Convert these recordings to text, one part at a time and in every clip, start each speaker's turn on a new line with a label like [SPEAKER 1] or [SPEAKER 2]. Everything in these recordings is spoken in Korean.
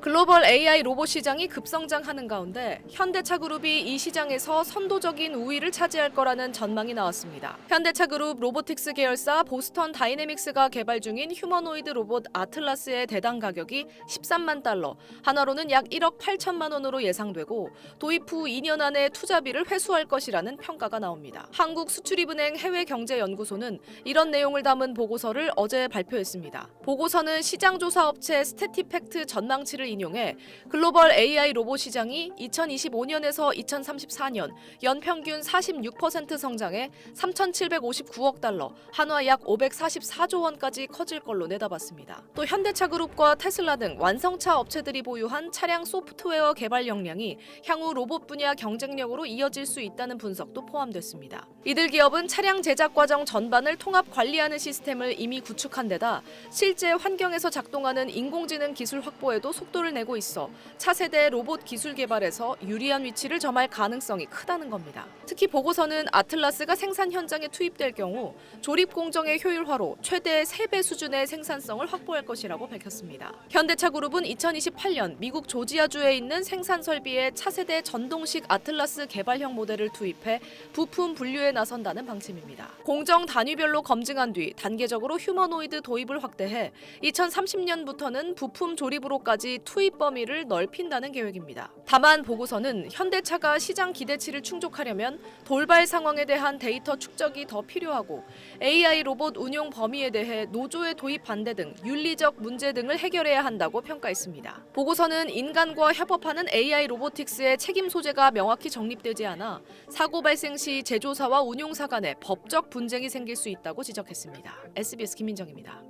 [SPEAKER 1] 글로벌 AI 로봇 시장이 급성장하는 가운데 현대차 그룹이 이 시장에서 선도적인 우위를 차지할 거라는 전망이 나왔습니다. 현대차 그룹 로보틱스 계열사 보스턴 다이내믹스가 개발 중인 휴머노이드 로봇 아틀라스의 대당 가격이 13만 달러, 한화로는 약 1억 8천만 원으로 예상되고 도입 후 2년 안에 투자비를 회수할 것이라는 평가가 나옵니다. 한국수출입은행 해외경제연구소는 이런 내용을 담은 보고서를 어제 발표했습니다. 보고서는 시장조사업체 스태티팩트 전망치를 인용해 글로벌 AI 로봇 시장이 2025년에서 2034년 연평균 46% 성장해 3,759억 달러, 한화 약 544조 원까지 커질 걸로 내다봤습니다. 또 현대차 그룹과 테슬라 등 완성차 업체들이 보유한 차량 소프트웨어 개발 역량이 향후 로봇 분야 경쟁력으로 이어질 수 있다는 분석도 포함됐습니다. 이들 기업은 차량 제작 과정 전반을 통합 관리하는 시스템을 이미 구축한 데다 실제 환경에서 작동하는 인공지능 기술 확보에도 속도를 내고 있어 차세대 로봇 기술 개발에서 유리한 위치를 점할 가능성이 크다는 겁니다. 특히 보고서는 아틀라스가 생산 현장에 투입될 경우 조립 공정의 효율화로 최대 3배 수준의 생산성을 확보할 것이라고 밝혔습니다. 현대차 그룹은 2028년 미국 조지아주에 있는 생산 설비에 차세대 전동식 아틀라스 개발형 모델을 투입해 부품 분류에 나선다는 방침입니다. 공정 단위별로 검증한 뒤 단계적으로 휴머노이드 도입을 확대해 2030년부터는 부품 조립으로까지 투입 범위를 넓힌다는 계획입니다. 다만 보고서는 현대차가 시장 기대치를 충족하려면 돌발 상황에 대한 데이터 축적이 더 필요하고 AI 로봇 운용 범위에 대해 노조의 도입 반대 등 윤리적 문제 등을 해결해야 한다고 평가했습니다. 보고서는 인간과 협업하는 AI 로보틱스의 책임 소재가 명확히 정립되지 않아 사고 발생 시 제조사와 운용사 간에 법적 분쟁이 생길 수 있다고 지적했습니다. SBS 김민정입니다.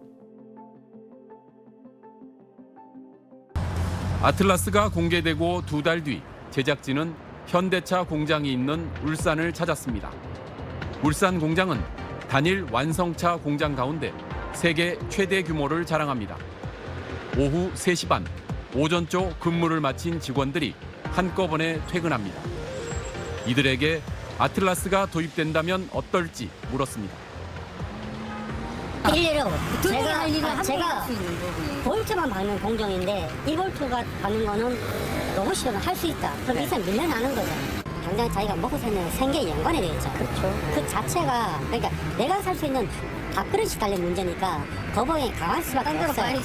[SPEAKER 2] 아틀라스가 공개되고 2달 뒤 제작진은 현대차 공장이 있는 울산을 찾았습니다. 울산 공장은 단일 완성차 공장 가운데 세계 최대 규모를 자랑합니다. 오후 3시 반 오전 쪽 근무를 마친 직원들이 한꺼번에 퇴근합니다. 이들에게 아틀라스가 도입된다면 어떨지 물었습니다.
[SPEAKER 3] 일례로 제가 볼트만 박는 공정인데 1볼트가 박는 거는 로봇이라면 할 수 있다. 그럼 이상 밀려나는 거잖아요. 당장 자기가 먹고 사는 생계에 연관이 되어 있잖아요. 그렇죠. 그 자체가 그러니까 내가 살 수 있는 밥그릇이 달린 문제니까 거부에 강할 수밖에 없어요.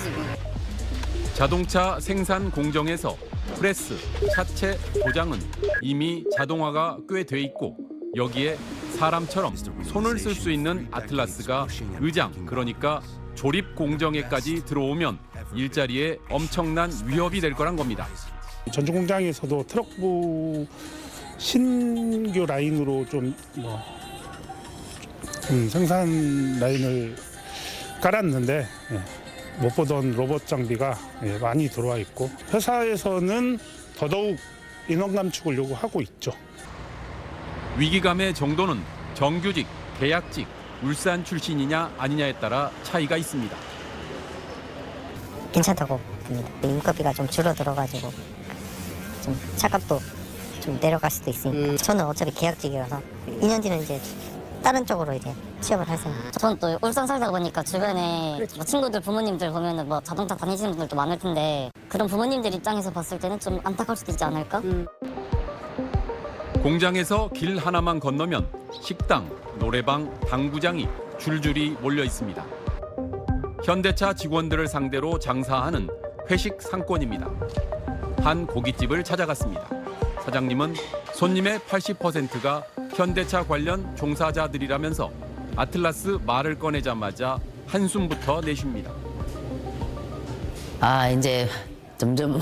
[SPEAKER 2] 자동차 생산 공정에서 프레스, 차체, 도장은 이미 자동화가 꽤 돼 있고 여기에 사람처럼 손을 쓸 수 있는 아틀라스가 의장, 그러니까 조립 공정에까지 들어오면 일자리에 엄청난 위협이 될 거란 겁니다.
[SPEAKER 4] 전주 공장에서도 트럭부 신규 라인으로 좀 생산 라인을 깔았는데 못 보던 로봇 장비가 많이 들어와 있고 회사에서는 더더욱 인원 감축을 요구하고 있죠.
[SPEAKER 2] 위기감의 정도는 정규직, 계약직, 울산 출신이냐 아니냐에 따라 차이가 있습니다.
[SPEAKER 3] 괜찮다고 봅니다. 인건비가 좀 줄어들어가지고 좀 차값도 좀 내려갈 수도 있으니까 저는 어차피 계약직이라서 2년 뒤는 이제 다른 쪽으로 이제 취업을 할 생각.
[SPEAKER 5] 저는 또 울산 살다 보니까 주변에 뭐 친구들, 부모님들 보면은 뭐 자동차 다니시는 분들도 많을 텐데 그런 부모님들 입장에서 봤을 때는 좀 안타까울 수도 있지 않을까?
[SPEAKER 2] 공장에서 길 하나만 건너면 식당, 노래방, 당구장이 줄줄이 몰려 있습니다. 현대차 직원들을 상대로 장사하는 회식 상권입니다. 한 고깃집을 찾아갔습니다. 사장님은 손님의 80%가 현대차 관련 종사자들이라면서 아틀라스 말을 꺼내자마자 한숨부터 내쉽니다.
[SPEAKER 6] 이제 점점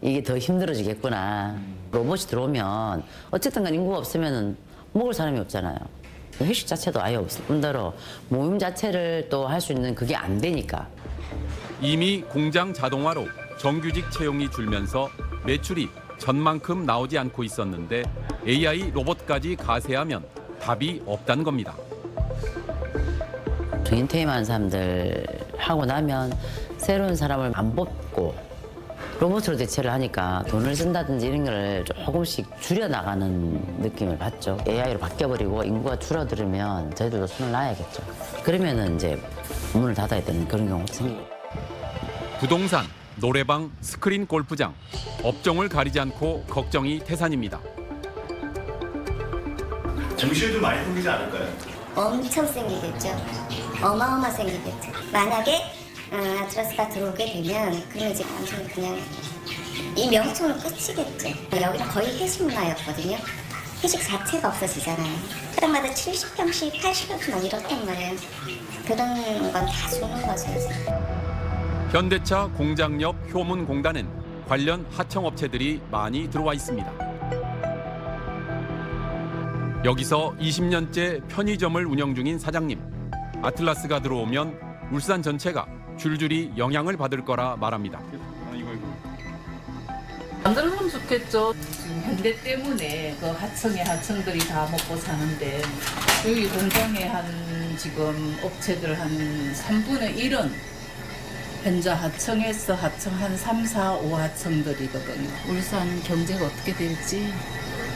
[SPEAKER 6] 이게 더 힘들어지겠구나. 로봇이 들어오면 어쨌든 간 인구가 없으면 먹을 사람이 없잖아요. 회식 자체도 아예 없을 뿐더러 모임 자체를 또 할 수 있는 그게 안 되니까.
[SPEAKER 2] 이미 공장 자동화로 정규직 채용이 줄면서 매출이 전만큼 나오지 않고 있었는데 AI 로봇까지 가세하면 답이 없다는 겁니다.
[SPEAKER 6] 정인 퇴임하는 사람들 하고 나면 새로운 사람을 안 뽑고 로봇으로 대체를 하니까 돈을 쓴다든지 이런 걸 조금씩 줄여나가는 느낌을 받죠. AI로 바뀌어버리고 인구가 줄어들면 저희들도 손을 놔야겠죠. 그러면은 이제 문을 닫아야 되는 그런 경우가 생기고.
[SPEAKER 2] 부동산, 노래방, 스크린 골프장, 업종을 가리지 않고 걱정이 태산입니다.
[SPEAKER 7] 증시도 많이 생기지 않을까요?
[SPEAKER 8] 엄청 생기겠죠. 어마어마 생기겠죠. 만약에 아트라스가 들어오게 되면 그러면 이제 완전 그냥 이 명칭은 끝이겠죠. 여기는 거의 회식 문화였거든요. 회식 자체가 없어지잖아요. 사람마다 70평씩, 80평씩 막 이렇단 말이에요. 그런 건 다 죽는 거죠, 이제.
[SPEAKER 2] 현대차 공장 옆 효문공단엔 관련 하청업체들이 많이 들어와 있습니다. 여기서 20년째 편의점을 운영 중인 사장님. 아틀라스가 들어오면 울산 전체가 줄줄이 영향을 받을 거라 말합니다.
[SPEAKER 9] 만들어주면 좋겠죠. 지금 현대 때문에 그 하청들이 다 먹고 사는데 여기 공장에 한 지금 업체들 한 3분의 1은 현재 하청에서 하청 한 3, 4, 5하청들이거든요. 울산 경제가 어떻게 될지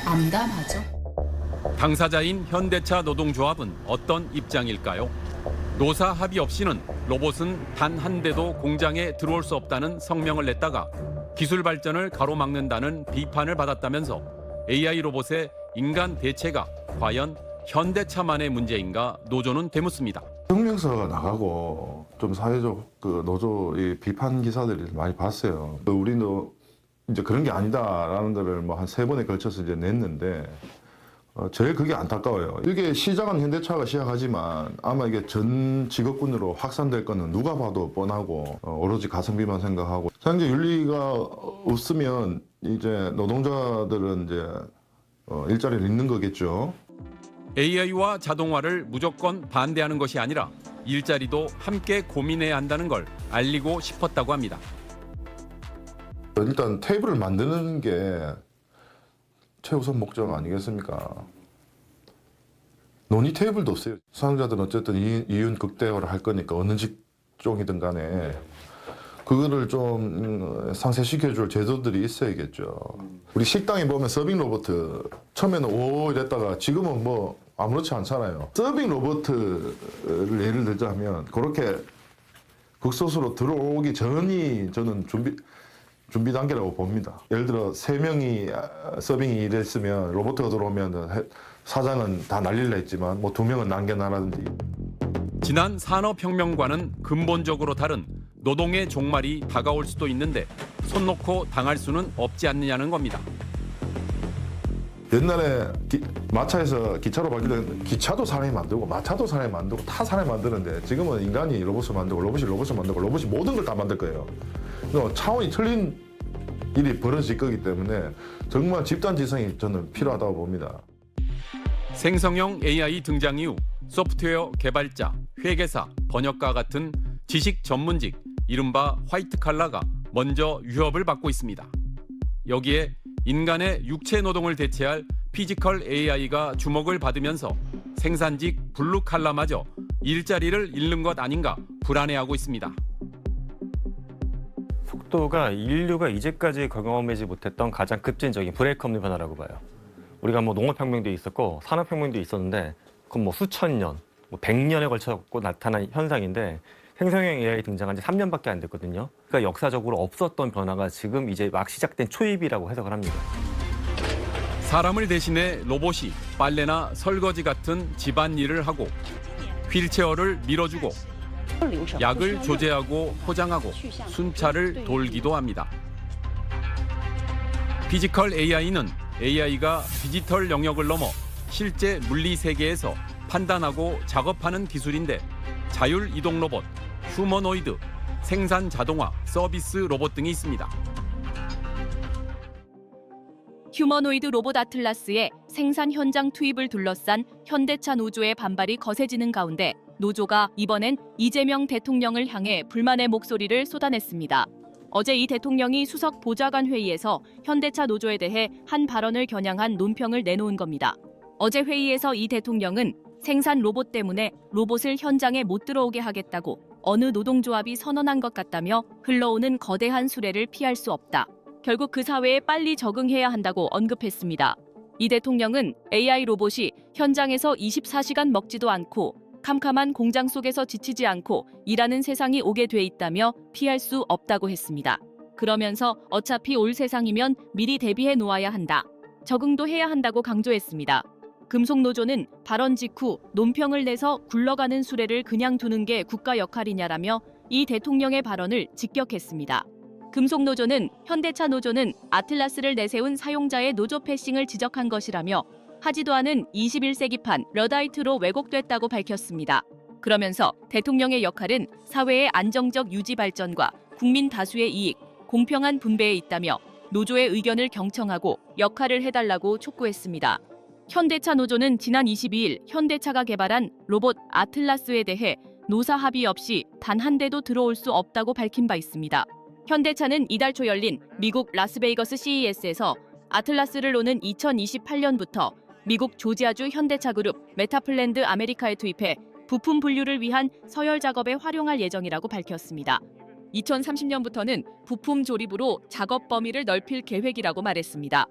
[SPEAKER 9] 암담하죠.
[SPEAKER 2] 당사자인 현대차 노동조합은 어떤 입장일까요? 노사 합의 없이는 로봇은 단 한 대도 공장에 들어올 수 없다는 성명을 냈다가 기술 발전을 가로막는다는 비판을 받았다면서 AI 로봇의 인간 대체가 과연 현대차만의 문제인가 노조는 되묻습니다.
[SPEAKER 10] 성명서가 나가고 좀 사회적 그 노조 이 비판 기사들을 많이 봤어요. 우리도 이제 그런 게 아니다라는 거를 뭐 한 3번에 걸쳐서 이제 냈는데 제일 그게 안타까워요. 이게 시작은 현대차가 시작하지만 아마 이게 전 직업군으로 확산될 거는 누가 봐도 뻔하고 오로지 가성비만 생각하고 현재 윤리가 없으면 이제 노동자들은 이제 일자리를 잃는 거겠죠.
[SPEAKER 2] AI와 자동화를 무조건 반대하는 것이 아니라 일자리도 함께 고민해야 한다는 걸 알리고 싶었다고 합니다.
[SPEAKER 10] 일단 테이블을 만드는 게 최우선 목적 아니겠습니까? 논의 테이블도 없어요. 수상자들은 어쨌든 이윤 극대화를 할 거니까 어느 직종이든 간에 그거를 좀 상쇄시켜줄 제도들이 있어야겠죠. 우리 식당에 보면 서빙 로봇 처음에는 오 이랬다가 지금은 뭐 아무렇지 않잖아요. 서빙 로봇을 예를 들자면 그렇게 극소수로 들어오기 전이 저는 준비 단계라고 봅니다. 예를 들어 3명이 서빙이 일했으면 로봇가 들어오면 사장은 다 날릴라 했지만 뭐 2명은 남겨놔라든지.
[SPEAKER 2] 지난 산업혁명과는 근본적으로 다른 노동의 종말이 다가올 수도 있는데 손 놓고 당할 수는 없지 않느냐는 겁니다.
[SPEAKER 10] 옛날에 마차에서 기차로 바뀔 때 기차도 사람이 만들고 마차도 사람이 만들고 다 사람이 만드는데 지금은 인간이 로봇을 만들고 로봇을 만들고 로봇이 모든 걸 다 만들 거예요. 차원이 틀린 일이 벌어질 거기 때문에 정말 집단지성이 저는 필요하다고 봅니다.
[SPEAKER 2] 생성형 AI 등장 이후 소프트웨어 개발자, 회계사, 번역가 같은 지식 전문직, 이른바 화이트 칼라가 먼저 위협을 받고 있습니다. 여기에 인간의 육체 노동을 대체할 피지컬 AI가 주목을 받으면서 생산직 블루 칼라마저 일자리를 잃는 것 아닌가 불안해하고 있습니다.
[SPEAKER 11] 속도가 인류가 이제까지 경험하지 못했던 가장 급진적인 브레이크 없는 변화라고 봐요. 우리가 뭐 농업혁명도 있었고 산업혁명도 있었는데 그건 뭐 수천 년, 뭐 100년에 걸쳐서 나타난 현상인데 생성형 AI 등장한 지 3년밖에 안 됐거든요. 그러니까 역사적으로 없었던 변화가 지금 이제 막 시작된 초입이라고 해석을 합니다.
[SPEAKER 2] 사람을 대신해 로봇이 빨래나 설거지 같은 집안일을 하고 휠체어를 밀어주고 약을 조제하고 포장하고 순찰을 돌기도 합니다. 피지컬 AI는 AI가 디지털 영역을 넘어 실제 물리 세계에서 판단하고 작업하는 기술인데 자율 이동 로봇, 휴머노이드, 생산 자동화, 서비스 로봇 등이 있습니다.
[SPEAKER 12] 휴머노이드 로봇 아틀라스의 생산 현장 투입을 둘러싼 현대차 노조의 반발이 거세지는 가운데 노조가 이번엔 이재명 대통령을 향해 불만의 목소리를 쏟아냈습니다. 어제 이 대통령이 수석 보좌관 회의에서 현대차 노조에 대해 한 발언을 겨냥한 논평을 내놓은 겁니다. 어제 회의에서 이 대통령은 생산 로봇 때문에 로봇을 현장에 못 들어오게 하겠다고 어느 노동조합이 선언한 것 같다며 흘러오는 거대한 수레를 피할 수 없다. 결국 그 사회에 빨리 적응해야 한다고 언급했습니다. 이 대통령은 AI 로봇이 현장에서 24시간 먹지도 않고 캄캄한 공장 속에서 지치지 않고 일하는 세상이 오게 돼 있다며 피할 수 없다고 했습니다. 그러면서 어차피 올 세상이면 미리 대비해 놓아야 한다. 적응도 해야 한다고 강조했습니다. 금속노조는 발언 직후 논평을 내서 굴러가는 수레를 그냥 두는 게 국가 역할이냐라며 이 대통령의 발언을 직격했습니다. 금속노조는 현대차 노조는 아틀라스를 내세운 사용자의 노조 패싱을 지적한 것이라며 하지도 않은 21세기판 러다이트로 왜곡됐다고 밝혔습니다. 그러면서 대통령의 역할은 사회의 안정적 유지 발전과 국민 다수의 이익, 공평한 분배에 있다며 노조의 의견을 경청하고 역할을 해달라고 촉구했습니다. 현대차 노조는 지난 22일 현대차가 개발한 로봇 아틀라스에 대해 노사 합의 없이 단 한 대도 들어올 수 없다고 밝힌 바 있습니다. 현대차는 이달 초 열린 미국 라스베이거스 CES에서 아틀라스를 노는 2028년부터 미국 조지아주 현대차 그룹 메타플랜드 아메리카에 투입해 부품 분류를 위한 서열 작업에 활용할 예정이라고 밝혔습니다. 2030년부터는 부품 조립으로 작업 범위를 넓힐 계획이라고 말했습니다.